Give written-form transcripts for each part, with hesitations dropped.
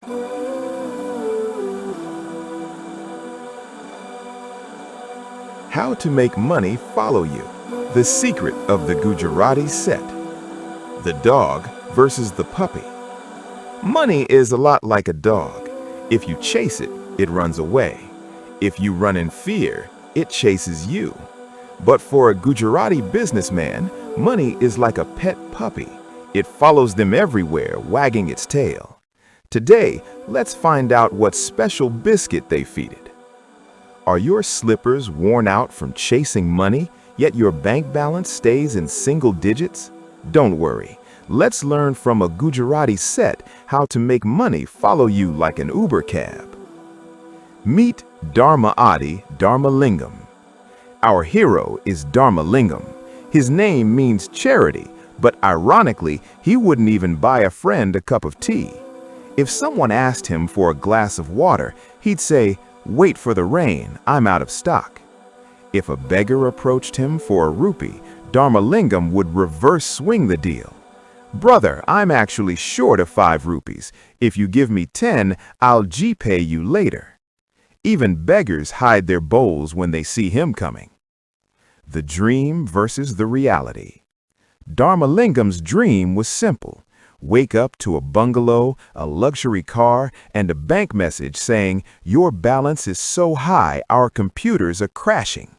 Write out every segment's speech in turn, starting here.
How to make money follow you. The secret of the Gujarati set. The dog versus the puppy. Money is a lot like a dog. If you chase it, it runs away. If you run in fear, it chases you. But for a Gujarati businessman, money is like a pet puppy. It follows them everywhere, wagging its tail. Today, let's find out what special biscuit they feed it. Are your slippers worn out from chasing money, yet your bank balance stays in single digits? Don't worry. Let's learn from a Gujarati set how to make money follow you like an Uber cab. Meet Dharma Adi Dharmalingam. Our hero is Dharmalingam. His name means charity, but ironically, he wouldn't even buy a friend a cup of tea. If someone asked him for a glass of water, he'd say, "Wait for the rain, I'm out of stock." If a beggar approached him for a rupee, Dharmalingam would reverse swing the deal. "Brother, I'm actually short of 5 rupees. If you give me 10, I'll G-pay you later." Even beggars hide their bowls when they see him coming. The dream versus the reality. Dharmalingam's dream was simple. Wake up to a bungalow, a luxury car, and a bank message saying, "Your balance is so high, our computers are crashing."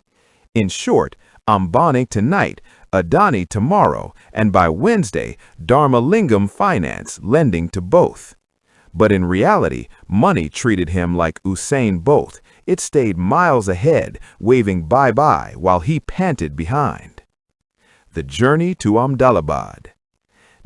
In short, Ambani tonight, Adani tomorrow, and by Wednesday, Dharmalingam Finance lending to both. But in reality, money treated him like Usain Bolt. It stayed miles ahead, waving bye-bye while he panted behind. The journey to Ahmedabad.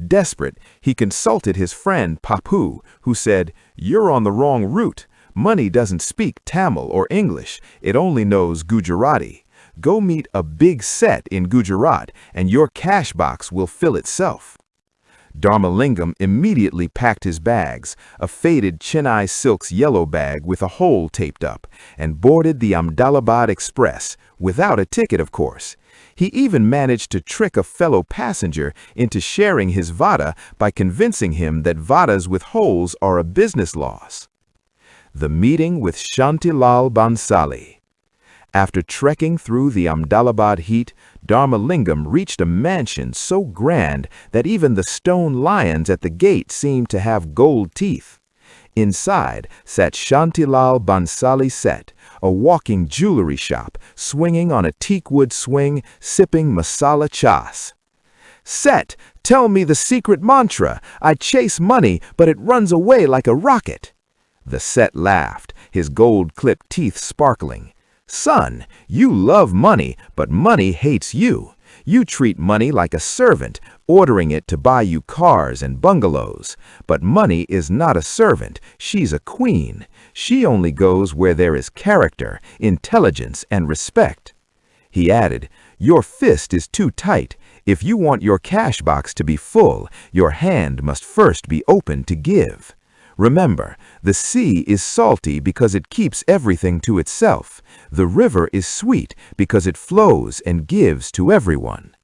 Desperate, he consulted his friend Papu, who said, "You're on the wrong route. Money doesn't speak Tamil or English. It only knows Gujarati. Go meet a big Seth in Gujarat, and your cash box will fill itself." Dharmalingam immediately packed his bags, a faded Chennai silk's yellow bag with a hole taped up, and boarded the Ahmedabad Express, without a ticket, of course. He even managed to trick a fellow passenger into sharing his vada by convincing him that vadas with holes are a business loss. The meeting with Shantilal Bansali. After trekking through the Ahmedabad heat, Dharmalingam reached a mansion so grand that even the stone lions at the gate seemed to have gold teeth. Inside sat Shantilal Bansali Seth, a walking jewelry shop, swinging on a teakwood swing, sipping masala chas. "Seth, tell me the secret mantra. I chase money, but it runs away like a rocket." The Seth laughed, his gold-clipped teeth sparkling. "Son, you love money, but money hates you. You treat money like a servant, ordering it to buy you cars and bungalows. But money is not a servant, she's a queen. She only goes where there is character, intelligence, and respect." He added, "Your fist is too tight. If you want your cash box to be full, your hand must first be open to give. Remember, the sea is salty because it keeps everything to itself. The river is sweet because it flows and gives to everyone."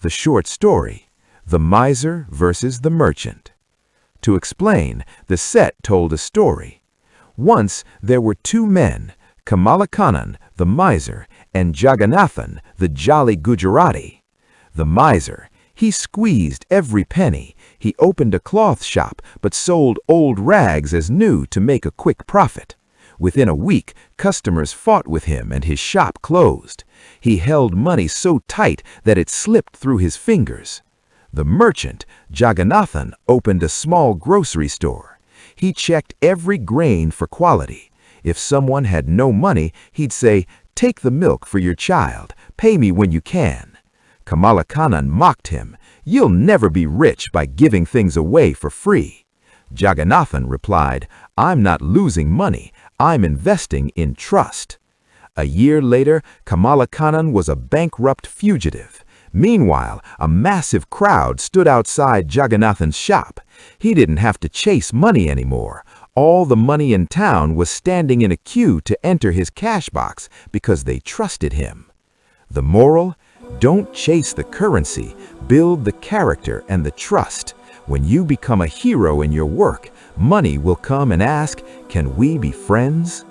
The short story, The Miser versus the Merchant. To explain, the Seth told a story. Once there were 2 men, Kamalakanan, the miser, and Jagannathan, the jolly Gujarati. The miser, he squeezed every penny. He opened a cloth shop, but sold old rags as new to make a quick profit. Within a week, customers fought with him and his shop closed. He held money so tight that it slipped through his fingers. The merchant, Jagannathan, opened a small grocery store. He checked every grain for quality. If someone had no money, he'd say, "Take the milk for your child. Pay me when you can." Kamalakanan mocked him. "You'll never be rich by giving things away for free." Jagannathan replied, "I'm not losing money. I'm investing in trust." A year later, Kamalakanan was a bankrupt fugitive. Meanwhile, a massive crowd stood outside Jagannathan's shop. He didn't have to chase money anymore. All the money in town was standing in a queue to enter his cash box because they trusted him. The moral? Don't chase the currency, build the character and the trust. When you become a hero in your work, money will come and ask, "Can we be friends?"